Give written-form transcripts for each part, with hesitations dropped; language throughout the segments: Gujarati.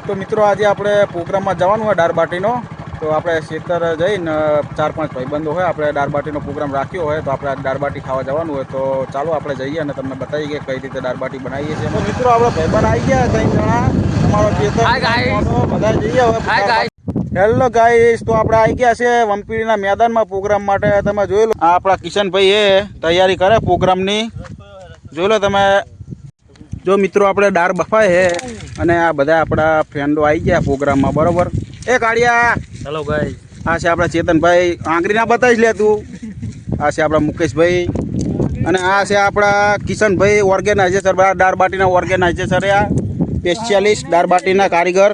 તો મિત્રો આજે આપણે પ્રોગ્રામમાં જવાનું હોય દાળબાટીનો, તો આપણે ખેતર જઈને 4-5 ભાઈબંધો હોય, આપણે દાળબાટીનો પ્રોગ્રામ રાખ્યો હોય તો આપણે દાળબાટી ખાવા જવાનું હોય. તો ચાલો આપણે જઈએ અને તમને બતાવીએ કે કઈ રીતે દાળબાટી બનાવીએ છીએ. તો મિત્રો આપણે ભાઈબંધ આવી ગયા 3 જણા, તમારો ખેતર બધા જઈએ હવે. હેલો ગાઈસ, તો આપણે આવી ગયા છે વંપીડીના મેદાનમાં પ્રોગ્રામ માટે. તમે જોઈ લો, આ આપણા કિશનભાઈ એ તૈયારી કરે પ્રોગ્રામની, જોઈ લો તમે. જો મિત્રો આપણે દાળ બફાય છે અને આ બધા આપણા ફ્રેન્ડો આવી ગયા પ્રોગ્રામમાં, બરોબર. એ કાળિયા, હેલો ગાઈસ. આ છે આપણા ચેતનભાઈ, આંગળી ના બતાવીશ લે તું. આ છે આપણા મુકેશભાઈ અને આ છે આપણા કિશનભાઈ, ઓર્ગેનાઇઝેશન, દાળબાટીના ઓર્ગેનાઇઝેશન, આ સ્પેશિયાલિસ્ટ દાળબાટીના કારીગર.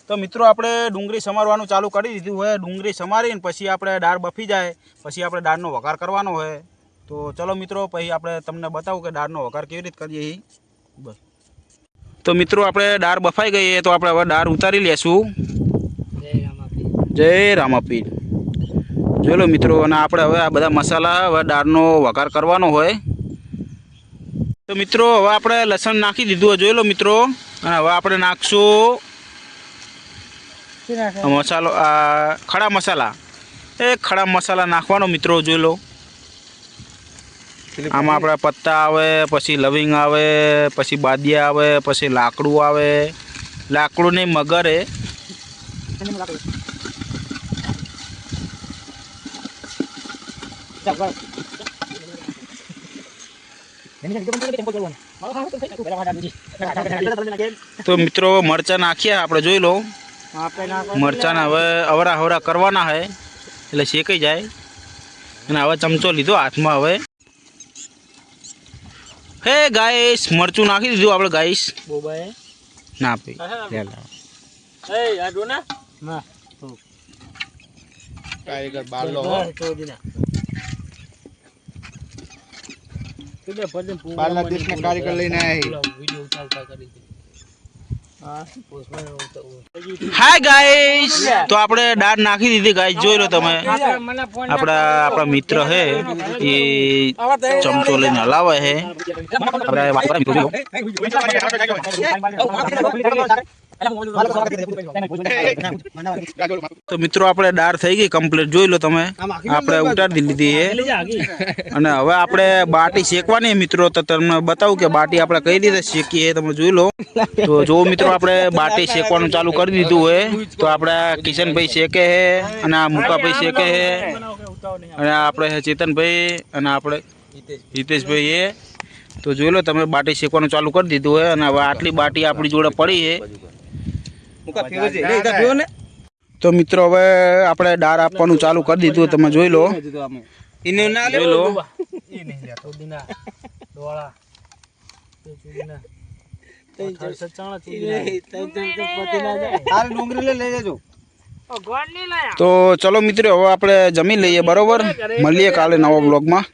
તો મિત્રો આપણે ડુંગળી સમારવાનું ચાલુ કરી દીધું હોય. ડુંગળી સમારીને પછી આપણે દાળ બફી જાય પછી આપણે દાળનો વઘાર કરવાનો હોય. તો ચલો મિત્રો, પછી આપણે તમને બતાવું કે દાળનો વઘાર કેવી રીતે કરીએ. બસ તો મિત્રો આપણે દાળ બફાઈ ગઈ તો આપણે હવે દાળ ઉતારી લેશું. જય રામાપીર. જોઈ લો મિત્રો, અને આપણે હવે આ બધા મસાલા હવે દાળનો વઘાર કરવાનો હોય. તો મિત્રો હવે આપણે લસણ નાખી દીધું, જોઈ લો મિત્રો. અને હવે આપણે નાખશું મસાલો, આ ખડા મસાલા. એ ખડા મસાલા નાખવાનો મિત્રો, જોઈ લો. આમાં આપણા પત્તા આવે, પછી લવિંગ આવે, પછી બાદિયા આવે, પછી લાકડું આવે. લાકડું નહીં, મગર એ. તો મિત્રો મરચાં નાખ્યા આપણે, જોઈ લો. મરચાં હવે અવરા હવરા કરવાના છે એટલે શેકાઈ જાય. અને હવે ચમચો લીધો હાથમાં. હવે હે ગાઈસ, મરચું નાખી દીધું આપણે ગાઈસ. ના ભાઈ કારીગર લઈને હાય ગાઈસ. તો આપણે દાળ નાખી દીધી ગાઈસ, જોઈ લો તમે. આપણા મિત્ર હે એ ચમચો લઈને હલાવે છે. તો મિત્રો આપણે દાળ થઈ ગઈ કમ્પ્લીટ, જોઈ લો તમે. આપણે ઉતારી દીધી છે અને હવે આપણે બાટી શેકવાની મિત્રો. તો તમને બતાવું કે બાટી આપણે કઈ રીતે શેકીએ, તમે જોઈ લો. તો જો મિત્રો આપણે બાટી શેકવાનું ચાલુ કરી દીધું હોય. તો આપણે કિશનભાઈ શેકે છે અને આ મુકાભાઈ શેકે છે અને આપણે ચેતનભાઈ અને આપણે હિતેશભાઈ એ. તો જોઈ લો તમે, બાટી શેકવાનું ચાલુ કરી દીધું હોય. અને હવે આટલી બાટી આપણી જોડે પડી છે. તો મિત્રો હવે આપણે દાળ આપવાનું ચાલુ કરી દીધું, તમે જોઈ લો. જોઈ લો. તો ચલો મિત્રો, હવે આપણે જમી લઈએ, બરોબર. મળીએ કાલે નવા બ્લોગમાં.